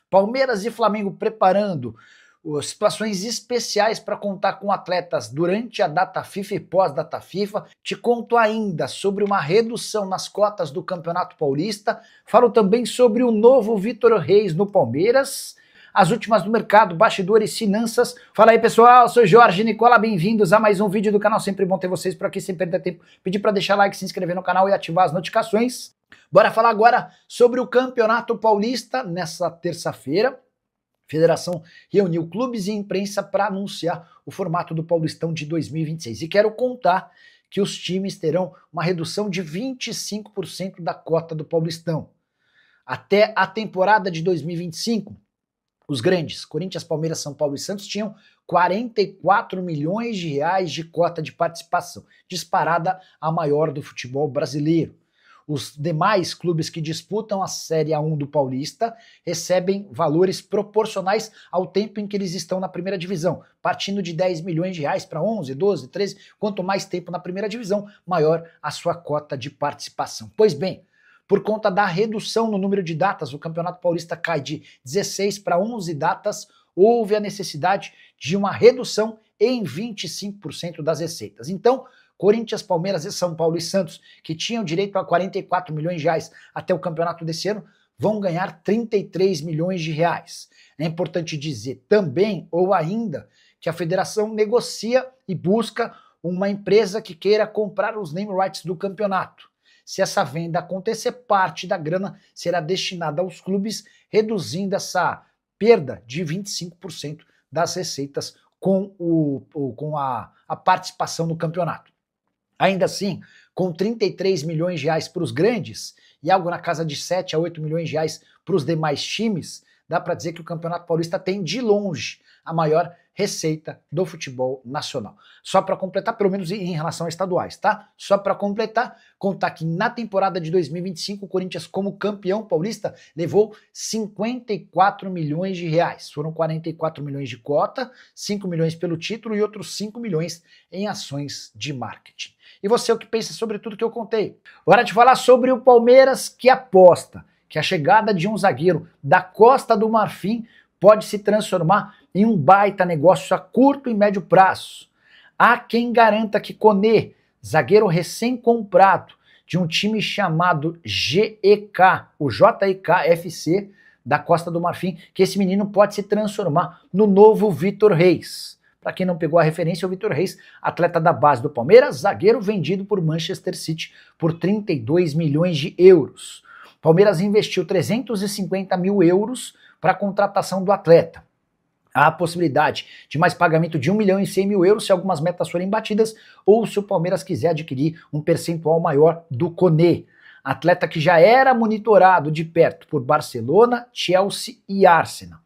Palmeiras e Flamengo preparando situações especiais para contar com atletas durante a data FIFA e pós-data FIFA. Te conto ainda sobre uma redução nas cotas do Campeonato Paulista. Falo também sobre o novo Vitor Reis no Palmeiras. As últimas do mercado, bastidores, finanças. Fala aí, pessoal, sou Jorge Nicola, bem-vindos a mais um vídeo do canal. Sempre bom ter vocês por aqui, sem perder tempo. Pedir para deixar like, se inscrever no canal e ativar as notificações. Bora falar agora sobre o Campeonato Paulista nessa terça-feira. A Federação reuniu clubes e imprensa para anunciar o formato do Paulistão de 2026. E quero contar que os times terão uma redução de 25% da cota do Paulistão. Até a temporada de 2025, os grandes, Corinthians, Palmeiras, São Paulo e Santos, tinham 44 milhões de reais de cota de participação, disparada a maior do futebol brasileiro. Os demais clubes que disputam a Série A1 do Paulista recebem valores proporcionais ao tempo em que eles estão na primeira divisão, partindo de 10 milhões de reais para 11, 12, 13, quanto mais tempo na primeira divisão, maior a sua cota de participação. Pois bem, por conta da redução no número de datas, o Campeonato Paulista cai de 16 para 11 datas, houve a necessidade de uma redução em 25% das receitas. Então, Corinthians, Palmeiras e São Paulo e Santos, que tinham direito a 44 milhões de reais até o campeonato desse ano, vão ganhar 33 milhões de reais. É importante dizer também, ou ainda, que a federação negocia e busca uma empresa que queira comprar os name rights do campeonato. Se essa venda acontecer, parte da grana será destinada aos clubes, reduzindo essa perda de 25% das receitas com a participação no campeonato. Ainda assim, com 33 milhões de reais para os grandes e algo na casa de 7 a 8 milhões de reais para os demais times, dá para dizer que o Campeonato Paulista tem de longe a maior receita do futebol nacional. Só para completar, pelo menos em relação a estaduais, tá? Só para completar, contar que na temporada de 2025 o Corinthians, como campeão paulista, levou 54 milhões de reais. Foram 44 milhões de cota, 5 milhões pelo título e outros 5 milhões em ações de marketing. E você, o que pensa sobre tudo que eu contei? Hora de falar sobre o Palmeiras, que aposta que a chegada de um zagueiro da Costa do Marfim pode se transformar em um baita negócio a curto e médio prazo. Há quem garanta que Koné, zagueiro recém-comprado de um time chamado GEK, o JEK FC da Costa do Marfim, que esse menino pode se transformar no novo Vitor Reis. Para quem não pegou a referência, o Vitor Reis, atleta da base do Palmeiras, zagueiro vendido por Manchester City por 32 milhões de euros. Palmeiras investiu 350 mil euros para a contratação do atleta. Há a possibilidade de mais pagamento de 1 milhão e 100 mil euros se algumas metas forem batidas ou se o Palmeiras quiser adquirir um percentual maior do Koné. Atleta que já era monitorado de perto por Barcelona, Chelsea e Arsenal.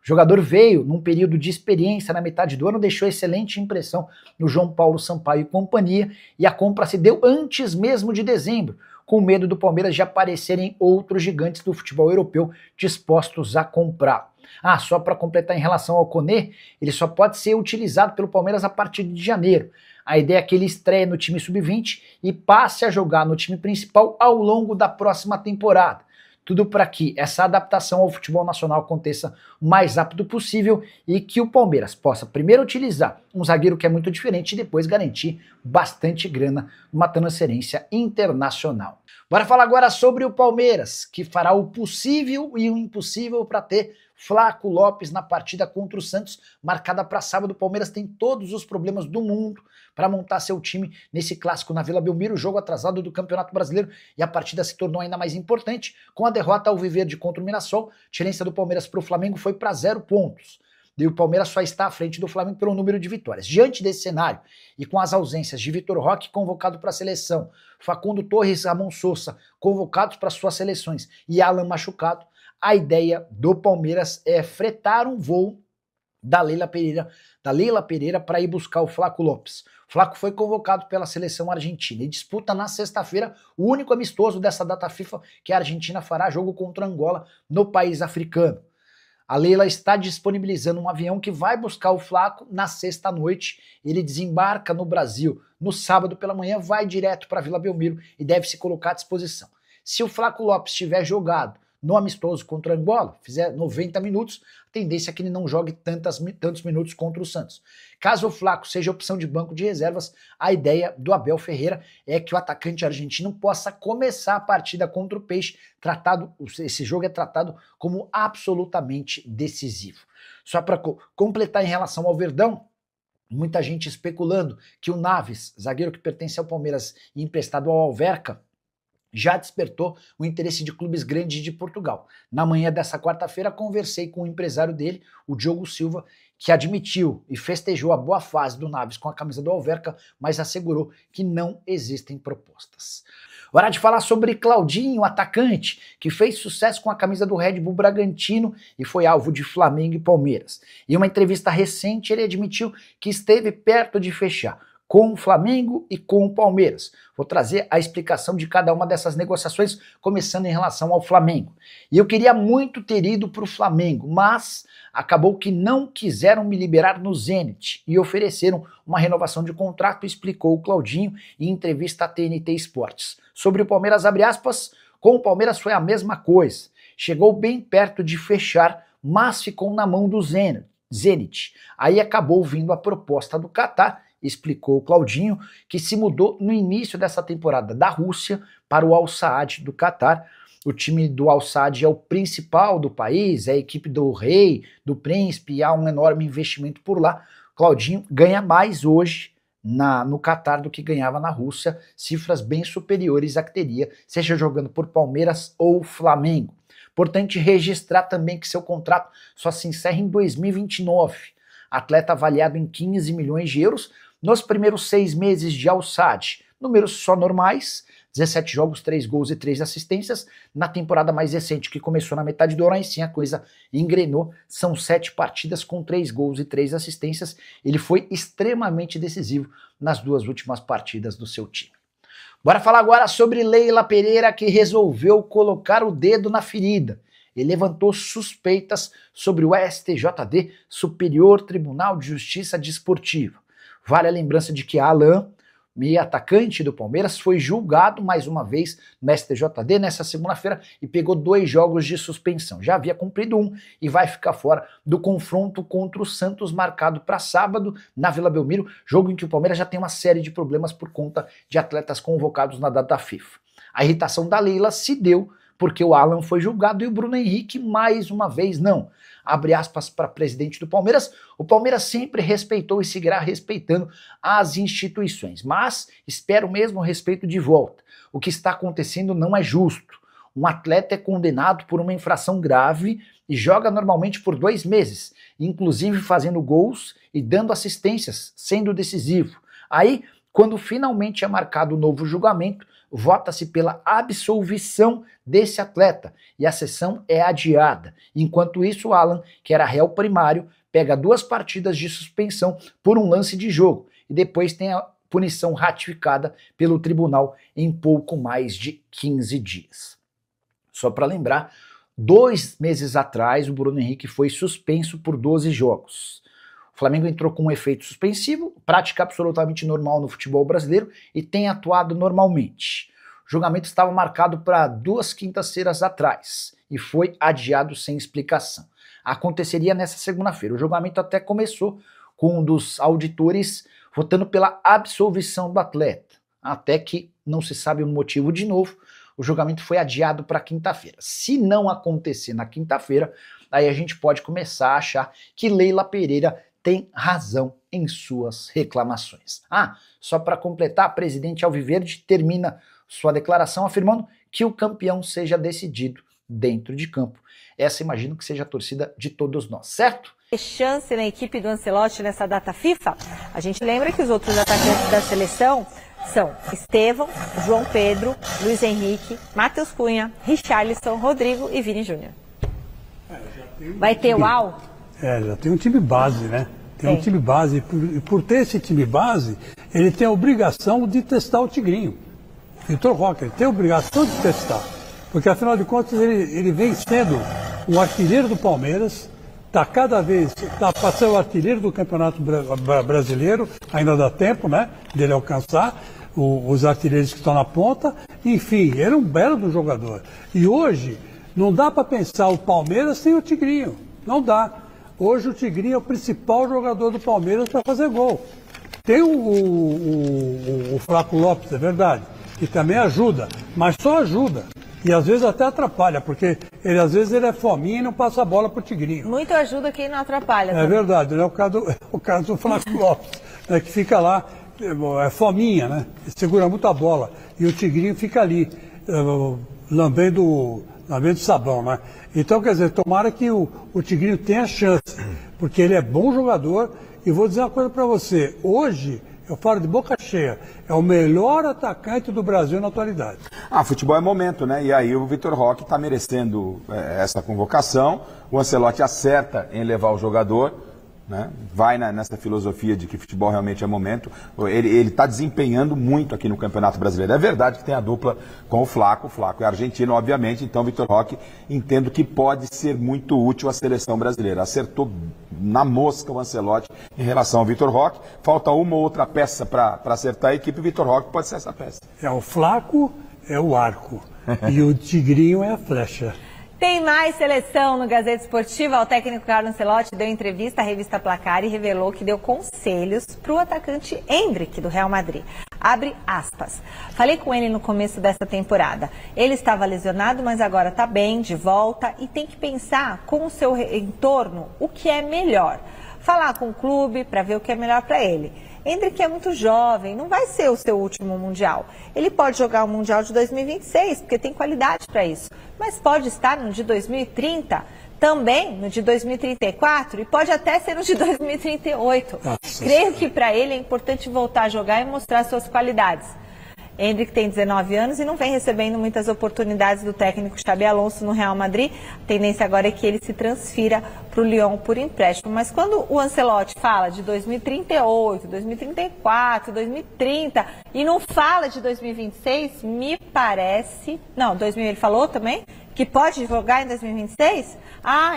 O jogador veio num período de experiência na metade do ano, deixou excelente impressão no João Paulo Sampaio e companhia, e a compra se deu antes mesmo de dezembro, com medo do Palmeiras de aparecerem outros gigantes do futebol europeu dispostos a comprar. Só para completar em relação ao Koné, ele só pode ser utilizado pelo Palmeiras a partir de janeiro. A ideia é que ele estreie no time sub-20 e passe a jogar no time principal ao longo da próxima temporada. Tudo para que essa adaptação ao futebol nacional aconteça o mais rápido possível e que o Palmeiras possa primeiro utilizar um zagueiro que é muito diferente e depois garantir bastante grana numa transferência internacional. Bora falar agora sobre o Palmeiras, que fará o possível e o impossível para ter Flaco Lopes na partida contra o Santos, marcada para sábado. O Palmeiras tem todos os problemas do mundo para montar seu time nesse clássico na Vila Belmiro, jogo atrasado do Campeonato Brasileiro, e a partida se tornou ainda mais importante com a derrota alviverde contra o Mirassol. A diferença do Palmeiras para o Flamengo foi para 0 pontos. E o Palmeiras só está à frente do Flamengo pelo número de vitórias. Diante desse cenário, e com as ausências de Vitor Roque, convocado para a seleção, Facundo Torres e Ramon Sousa, convocados para suas seleções, e Alan machucado, a ideia do Palmeiras é fretar um voo da Leila Pereira para ir buscar o Flaco Lopes. O Flaco foi convocado pela seleção argentina e disputa na sexta-feira o único amistoso dessa data FIFA que a Argentina fará, jogo contra Angola no país africano. A Leila está disponibilizando um avião que vai buscar o Flaco na sexta-noite. Ele desembarca no Brasil no sábado pela manhã, vai direto para Vila Belmiro e deve se colocar à disposição. Se o Flaco Lopes tiver jogado no amistoso contra Angola, fizer 90 minutos, a tendência é que ele não jogue tantos minutos contra o Santos. Caso o Flaco seja opção de banco de reservas, a ideia do Abel Ferreira é que o atacante argentino possa começar a partida contra o Peixe, esse jogo é tratado como absolutamente decisivo. Só para completar em relação ao Verdão, muita gente especulando que o Naves, zagueiro que pertence ao Palmeiras e emprestado ao Alverca, já despertou o interesse de clubes grandes de Portugal. Na manhã dessa quarta-feira, conversei com o empresário dele, o Diogo Silva, que admitiu e festejou a boa fase do Naves com a camisa do Alverca, mas assegurou que não existem propostas. Hora de falar sobre Claudinho, atacante, que fez sucesso com a camisa do Red Bull Bragantino e foi alvo de Flamengo e Palmeiras. Em uma entrevista recente, ele admitiu que esteve perto de fechar com o Flamengo e com o Palmeiras. Vou trazer a explicação de cada uma dessas negociações, começando em relação ao Flamengo. E eu queria muito ter ido para o Flamengo, mas acabou que não quiseram me liberar no Zenit e ofereceram uma renovação de contrato, explicou o Claudinho em entrevista à TNT Esportes. Sobre o Palmeiras, abre aspas, com o Palmeiras foi a mesma coisa. Chegou bem perto de fechar, mas ficou na mão do Zenit. Aí acabou vindo a proposta do Qatar, explicou o Claudinho, que se mudou no início dessa temporada da Rússia para o Al Saad do Qatar. O time do Al Saad é o principal do país, é a equipe do rei, do príncipe, e há um enorme investimento por lá. Claudinho ganha mais hoje no Qatar do que ganhava na Rússia, cifras bem superiores à que teria, seja jogando por Palmeiras ou Flamengo. Importante registrar também que seu contrato só se encerra em 2029. Atleta avaliado em 15 milhões de euros, nos primeiros 6 meses de Al Saad, números só normais, 17 jogos, 3 gols e 3 assistências. Na temporada mais recente, que começou na metade do ano, aí sim a coisa engrenou, são 7 partidas com 3 gols e 3 assistências. Ele foi extremamente decisivo nas 2 últimas partidas do seu time. Bora falar agora sobre Leila Pereira, que resolveu colocar o dedo na ferida. Ele levantou suspeitas sobre o STJD, Superior Tribunal de Justiça Desportiva. Vale a lembrança de que Alan, meia atacante do Palmeiras, foi julgado mais uma vez no STJD nessa segunda-feira e pegou 2 jogos de suspensão. Já havia cumprido 1 e vai ficar fora do confronto contra o Santos, marcado para sábado na Vila Belmiro, jogo em que o Palmeiras já tem uma série de problemas por conta de atletas convocados na data FIFA. A irritação da Leila se deu porque o Alan foi julgado e o Bruno Henrique mais uma vez não. Abre aspas para presidente do Palmeiras, o Palmeiras sempre respeitou e seguirá respeitando as instituições, mas espera o mesmo respeito de volta. O que está acontecendo não é justo. Um atleta é condenado por uma infração grave e joga normalmente por 2 meses, inclusive fazendo gols e dando assistências, sendo decisivo. Aí, quando finalmente é marcado o novo julgamento, vota-se pela absolvição desse atleta e a sessão é adiada. Enquanto isso, o Alan, que era réu primário, pega 2 partidas de suspensão por um lance de jogo e depois tem a punição ratificada pelo tribunal em pouco mais de 15 dias. Só para lembrar, 2 meses atrás o Bruno Henrique foi suspenso por 12 jogos. O Flamengo entrou com um efeito suspensivo, prática absolutamente normal no futebol brasileiro e tem atuado normalmente. O julgamento estava marcado para 2 quintas-feiras atrás e foi adiado sem explicação. Aconteceria nessa segunda-feira. O julgamento até começou com um dos auditores votando pela absolvição do atleta, até que não se sabe o motivo de novo. O julgamento foi adiado para quinta-feira. Se não acontecer na quinta-feira, aí a gente pode começar a achar que Leila Pereira tem razão em suas reclamações. Só para completar, a presidente Alviverde termina sua declaração afirmando que o campeão seja decidido dentro de campo. Essa imagino que seja a torcida de todos nós, certo? Chance na equipe do Ancelotti nessa data FIFA? A gente lembra que os outros atacantes da seleção são Estevão, João Pedro, Luiz Henrique, Matheus Cunha, Richarlison, Rodrigo e Vini Júnior. Vai ter o Al? Já tem um time base, né? Tem um time base. E por ter esse time base, ele tem a obrigação de testar o Tigrinho. Vitor Roque, ele tem a obrigação de testar. Porque, afinal de contas, ele vem sendo o artilheiro do Palmeiras, está cada vez, para ser o artilheiro do Campeonato Brasileiro, ainda dá tempo, né, dele alcançar os artilheiros que estão na ponta. Enfim, ele é um belo do jogador. E hoje, Não dá para pensar o Palmeiras sem o Tigrinho. Não dá. Hoje o Tigrinho é o principal jogador do Palmeiras para fazer gol. Tem o Flaco Lopes, é verdade, que também ajuda, mas só ajuda. E às vezes até atrapalha, porque às vezes ele é fominha e não passa a bola para o Tigrinho. Muito ajuda quem não atrapalha. É verdade, é o caso do Flaco Lopes, né, que fica lá, é fominha, né? Segura muito a bola. E o Tigrinho fica ali, lambendo sabão, né? Então, quer dizer, tomara que o Tigrinho tenha chance, porque ele é bom jogador. E vou dizer uma coisa para você, hoje, eu falo de boca cheia, é o melhor atacante do Brasil na atualidade. Futebol é momento, né? E aí o Vitor Roque está merecendo essa convocação, o Ancelotti acerta em levar o jogador, né? Vai nessa filosofia de que futebol realmente é momento. Ele está desempenhando muito aqui no Campeonato Brasileiro. É verdade que tem a dupla com o Flaco é argentino, obviamente, então o Vitor Roque entendo que pode ser muito útil à seleção brasileira. Acertou na mosca o Ancelotti em relação ao Vitor Roque. Falta uma ou outra peça para acertar a equipe, o Vitor Roque pode ser essa peça. O Flaco é o arco e o Tigrinho é a flecha. Tem mais seleção no Gazeta Esportiva. O técnico Carlo Ancelotti deu entrevista à revista Placar e revelou que deu conselhos para o atacante Endrick, do Real Madrid. Abre aspas. Falei com ele no começo dessa temporada. Ele estava lesionado, mas agora está bem, de volta, e tem que pensar com o seu entorno o que é melhor. Falar com o clube para ver o que é melhor para ele. Endrick é muito jovem, não vai ser o seu último Mundial. Ele pode jogar o Mundial de 2026, porque tem qualidade para isso. Mas pode estar no de 2030, também no de 2034 e pode até ser no de 2038. Creio que para ele é importante voltar a jogar e mostrar suas qualidades. Endrick tem 19 anos e não vem recebendo muitas oportunidades do técnico Xabi Alonso no Real Madrid. A tendência agora é que ele se transfira para o Lyon por empréstimo. Mas quando o Ancelotti fala de 2038, 2034, 2030 e não fala de 2026, me parece... Não, 2000 ele falou também? Que pode jogar em 2026?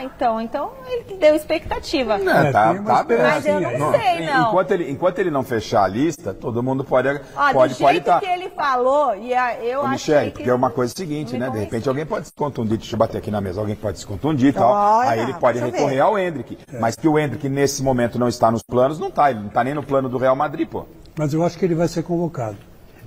Então ele deu expectativa. Tá mas eu não sei, não. Enquanto ele não fechar a lista, todo mundo pode que ele falou, e eu acho Michele, porque é uma coisa seguinte, né? De repente alguém pode se contundir, deixa eu bater aqui na mesa, alguém pode se contundir e tal. Aí ele pode recorrer ao Endrick. Mas que o Endrick nesse momento não está nos planos, não está. Ele não está nem no plano do Real Madrid, pô. Mas eu acho que ele vai ser convocado.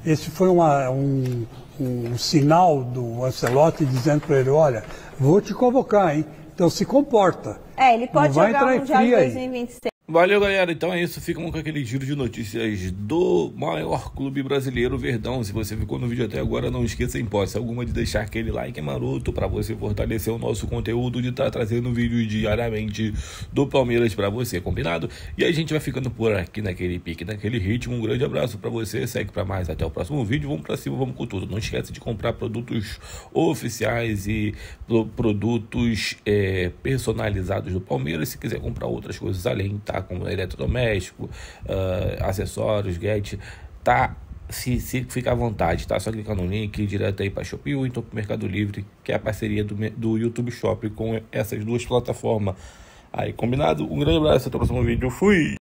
Esse foi um sinal do Ancelotti dizendo para ele, olha, vou te convocar, hein? Então se comporta. Ele pode jogar o Mundial de 2026. Valeu, galera. Então é isso. Ficamos com aquele giro de notícias do maior clube brasileiro, Verdão. Se você ficou no vídeo até agora, não esqueça, em hipótese alguma, de deixar aquele like maroto para você fortalecer o nosso conteúdo, de estar trazendo vídeos diariamente do Palmeiras para você, combinado? E a gente vai ficando por aqui naquele pique, naquele ritmo. Um grande abraço para você. Segue para mais. Até o próximo vídeo. Vamos para cima, vamos com tudo. Não esquece de comprar produtos oficiais e produtos personalizados do Palmeiras. Se quiser comprar outras coisas além, tá? Como eletrodoméstico, acessórios, gadget, tá? Se fica à vontade, tá? Só clicar no link direto aí para Shopee ou então para o Mercado Livre, que é a parceria do YouTube Shop com essas duas plataformas. Aí, combinado? Um grande abraço, até o próximo vídeo. Fui!